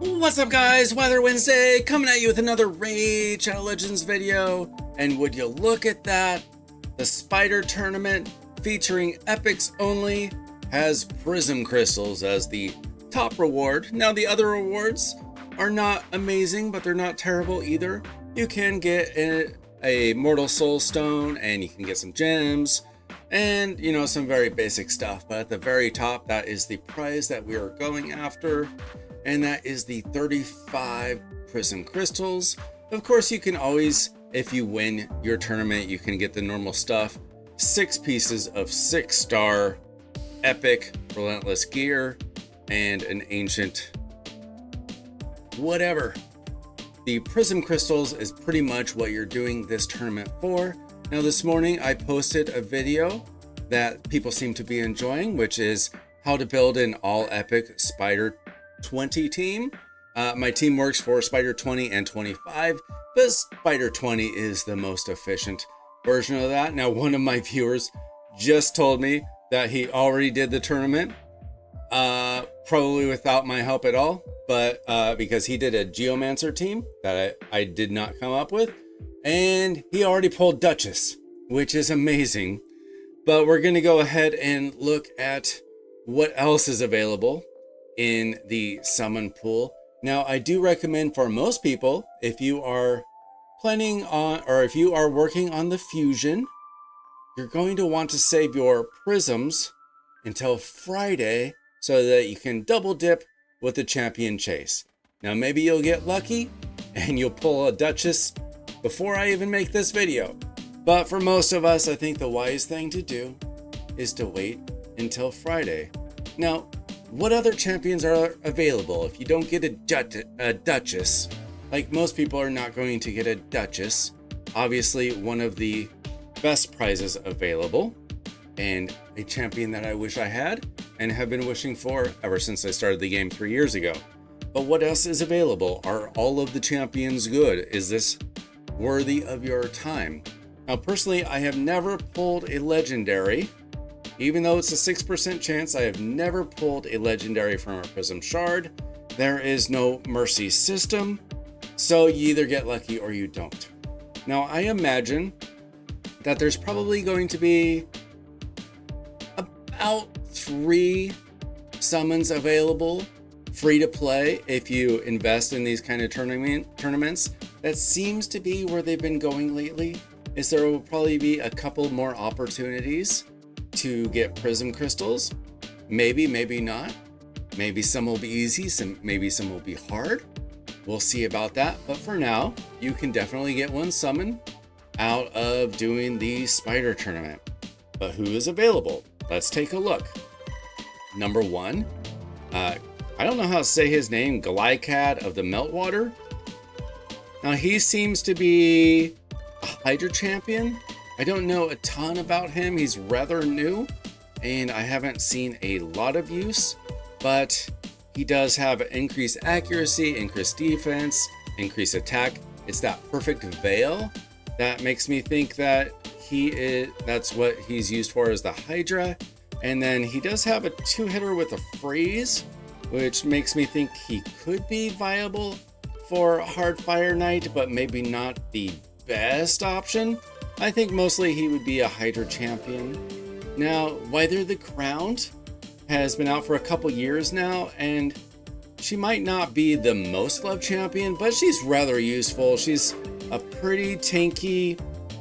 What's up, guys? Weather Wednesday coming at you with another Raid Shadow Legends video. And would you look at that? The Spider Tournament featuring epics only has Prism crystals as the top reward. Now the other rewards are not amazing, but they're not terrible either. You can get a Mortal Soul Stone and you can get some gems and some very basic stuff. But at the very top, that is the prize that we are going after. And that is the 35 Prism crystals. Of course, you can always, if you win your tournament, you can get the normal stuff. 6 pieces of 6-star epic relentless gear and an ancient whatever. The Prism crystals is pretty much what you're doing this tournament for. Now this morning I posted a video that people seem to be enjoying, which is how to build an all epic Spider 20 team. My team works for Spider 20 and 25, but Spider 20 is the most efficient version of that. Now, one of my viewers just told me that he already did the tournament, probably without my help at all, but because he did a Geomancer team that I did not come up with, and he already pulled Duchess, which is amazing. But we're going to go ahead and look at what else is available in the summon pool. Now, I do recommend for most people, if you are planning on, or if you are working on the fusion, you're going to want to save your prisms until Friday so that you can double dip with the champion chase. Now, maybe you'll get lucky and you'll pull a Duchess before I even make this video. But for most of us, I think the wise thing to do is to wait until Friday. Now, what other champions are available? If you don't get a Duchess, like most people are not going to get a Duchess, obviously one of the best prizes available, and a champion that I wish I had and have been wishing for ever since I started the game 3 years ago. But what else is available? Are all of the champions good? Is this worthy of your time? Now, personally, I have never pulled a legendary. Even though it's a 6% chance, I have never pulled a legendary from a Prism Shard. There is no mercy system, so you either get lucky or you don't. Now, I imagine that there's probably going to be about 3 summons available free to play if you invest in these kind of tournaments. That seems to be where they've been going lately, is there will probably be a couple more opportunities to get Prism crystals. Maybe, maybe not. Maybe some will be easy, maybe some will be hard. We'll see about that. But for now, you can definitely get one summon out of doing the Spider Tournament. But who is available? Let's take a look. Number 1, I don't know how to say his name, Glycad of the Meltwater. Now he seems to be a Hydra champion. I don't know a ton about him. He's rather new and I haven't seen a lot of use, but he does have increased accuracy, increased defense, increased attack. It's that perfect veil that makes me think that that's what he's used for, as the Hydra. And then he does have a 2-hitter with a freeze, which makes me think he could be viable for Hard Fire Knight, but maybe not the best option. I think mostly he would be a Hydra champion. Now, Wither the Crowned has been out for a couple years now, and she might not be the most loved champion, but she's rather useful. She's a pretty tanky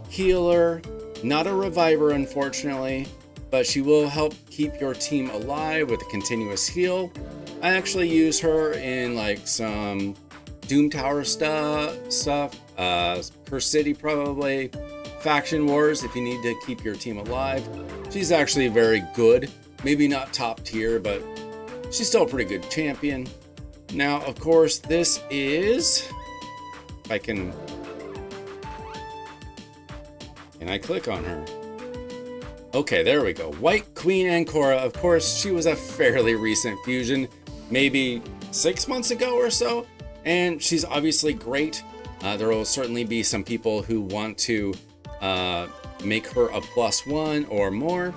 healer, not a reviver unfortunately, but she will help keep your team alive with a continuous heal. I actually use her in like some Doom Tower stuff, Curse City probably, Faction Wars if you need to keep your team alive. She's actually very good. Maybe not top tier, but she's still a pretty good champion. Now, of course, this is, if I can I click on her? Okay, there we go. White Queen Ancora. Of course, she was a fairly recent fusion, maybe 6 months ago or so, and she's obviously great. There will certainly be some people who want to make her a +1 or more.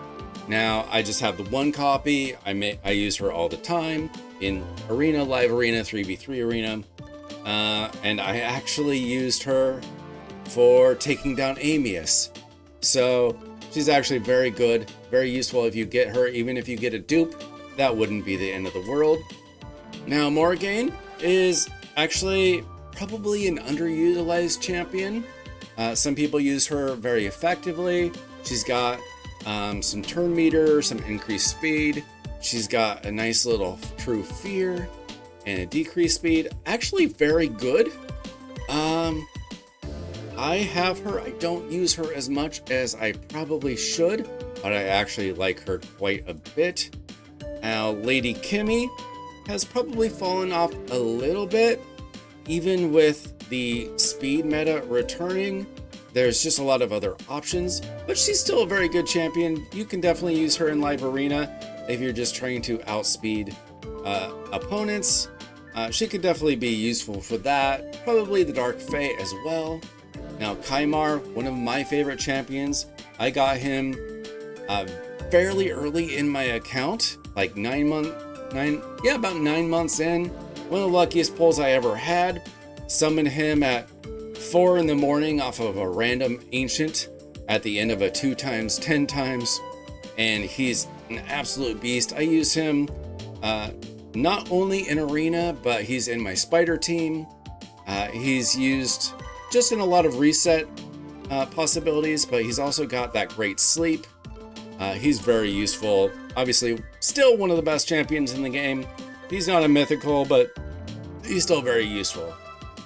Now, I just have the 1 copy. I use her all the time. in Arena, Live Arena, 3v3 Arena. And I actually used her for taking down Amius. So she's actually very good, very useful if you get her. Even if you get a dupe, that wouldn't be the end of the world. Now, Morrigan is actually probably an underutilized champion. Some people use her very effectively. She's got some turn meter, some increased speed. She's got a nice little true fear and a decreased speed. Actually very good. I have her. I don't use her as much as I probably should, but I actually like her quite a bit. Now, Lady Kimmy has probably fallen off a little bit. Even with the speed meta returning, there's just a lot of other options, but she's still a very good champion. You can definitely use her in Live Arena if you're just trying to outspeed opponents. She could definitely be useful for that. Probably the Dark Fae as well. Now, Kaimar, one of my favorite champions. I got him fairly early in my account, like about 9 months in. One of the luckiest pulls I ever had. Summoned him at 4 in the morning off of a random ancient at the end of a 2x10 times, and he's an absolute beast. I use him not only in Arena, but he's in my Spider team. He's used just in a lot of reset possibilities, but he's also got that great sleep. He's very useful. Obviously, still one of the best champions in the game. He's not a mythical, but he's still very useful.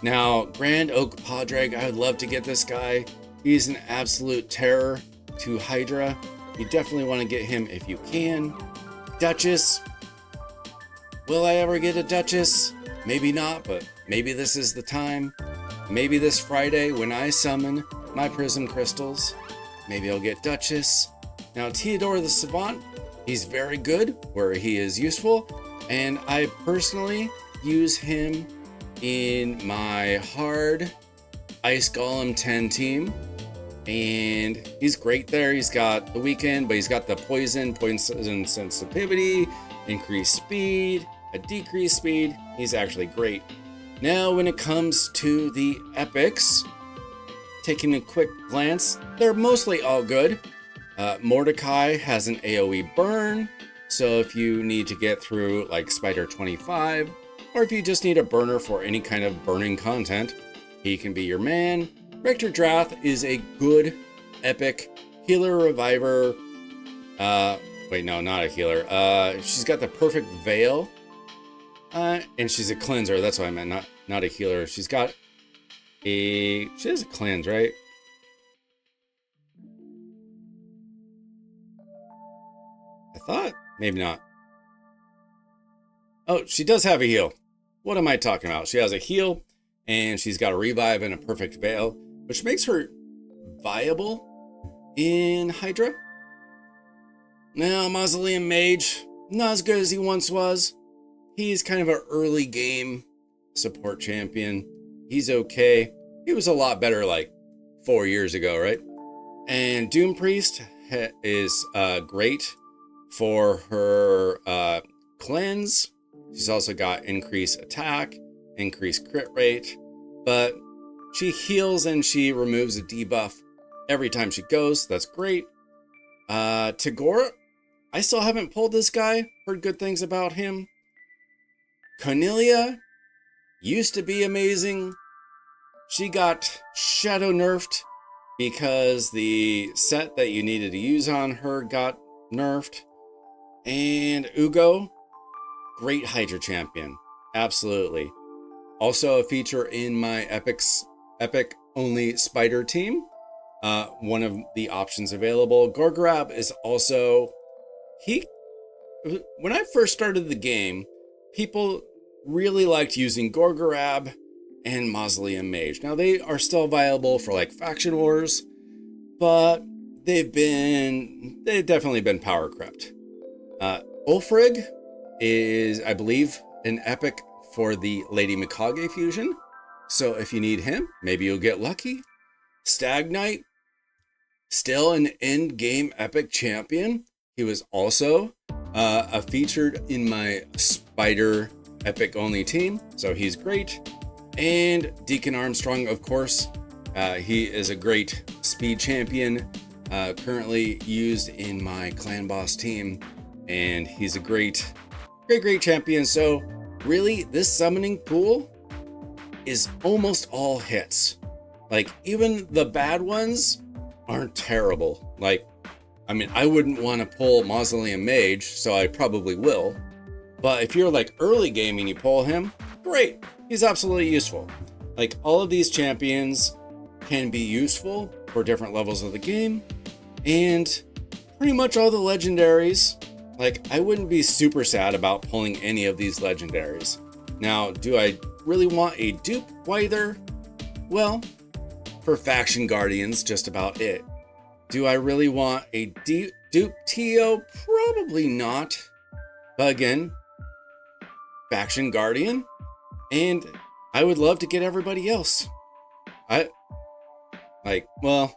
Now, Grand Oak Padraig, I would love to get this guy. He's an absolute terror to Hydra. You definitely want to get him if you can. Duchess. Will I ever get a Duchess? Maybe not, but maybe this is the time. Maybe this Friday when I summon my Prism crystals, maybe I'll get Duchess. Now, Theodore the Savant, he's very good where he is useful, and I personally use him in my hard Ice Golem 10 team, and he's great there. He's got the weekend, but he's got the poison sensitivity, increased speed, a decreased speed. He's actually great. Now, when it comes to the epics, taking a quick glance, they're mostly all good. Mordecai has an AoE burn, so if you need to get through like Spider 25, or if you just need a burner for any kind of burning content, he can be your man. Rector Drath is a good epic healer reviver. Wait, no, not a healer. She's got the perfect veil. And she's a cleanser. That's what I meant, not a healer. She has a cleanse, right? I thought, maybe not. Oh, she does have a heal. What am I talking about? She has a heal, and she's got a revive and a perfect veil, which makes her viable in Hydra. Now, Mausoleum Mage, not as good as he once was. He's kind of an early game support champion. He's okay. He was a lot better like 4 years ago, right? And Doom Priest is great for her cleanse. She's also got increased attack, increased crit rate, but she heals and she removes a debuff every time she goes. That's great. Tagora, I still haven't pulled this guy. Heard good things about him. Cornelia used to be amazing. She got shadow nerfed because the set that you needed to use on her got nerfed. And Ugo, great Hydra champion. Absolutely. Also a feature in my epic only Spider team. One of the options available. Gorgorab is also, when I first started the game, people really liked using Gorgorab and Mausoleum Mage. Now they are still viable for like faction wars, but they've definitely been power crept. Ulfrig is, I believe, an epic for the Lady Mikage fusion. So if you need him, maybe you'll get lucky. Stag Knight, still an end game epic champion. He was also featured in my fighter epic only team, so he's great. And Deacon Armstrong, of course, he is a great speed champion, currently used in my clan boss team, and he's a great champion. So really, this summoning pool is almost all hits. Like, even the bad ones aren't terrible. Like, I mean, I wouldn't want to pull Mausoleum Mage, so I probably will. But if you're like early game and you pull him, great. He's absolutely useful. Like, all of these champions can be useful for different levels of the game. And pretty much all the legendaries, like, I wouldn't be super sad about pulling any of these legendaries. Now, do I really want a dupe either? Well, for Faction Guardians, just about it. Do I really want a dupe TO? Probably not. But again, Faction Guardian, and I would love to get everybody else. I don't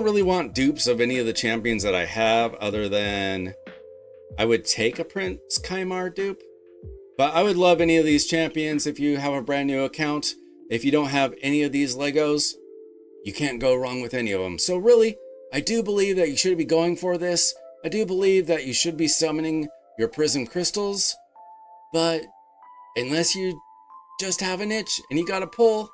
really want dupes of any of the champions that I have, other than I would take a Prince Kaimar dupe. But I would love any of these champions. If you have a brand new account, if you don't have any of these Legos, you can't go wrong with any of them. So really, I do believe that you should be going for this. I do believe that you should be summoning your Prism crystals. But unless you just have an itch and you got a pull,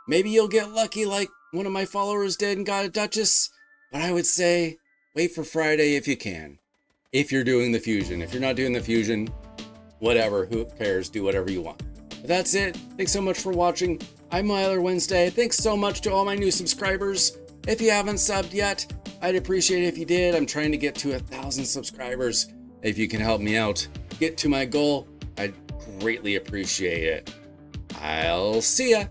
maybe you'll get lucky like one of my followers did and got a Duchess. But I would say wait for Friday if you can. If you're doing the fusion. If you're not doing the fusion, whatever, who cares? Do whatever you want. But that's it. Thanks so much for watching. I'm Myler Wednesday. Thanks so much to all my new subscribers. If you haven't subbed yet, I'd appreciate it if you did. I'm trying to get to 1,000 subscribers. If you can help me out get to my goal, I'd greatly appreciate it. I'll see ya.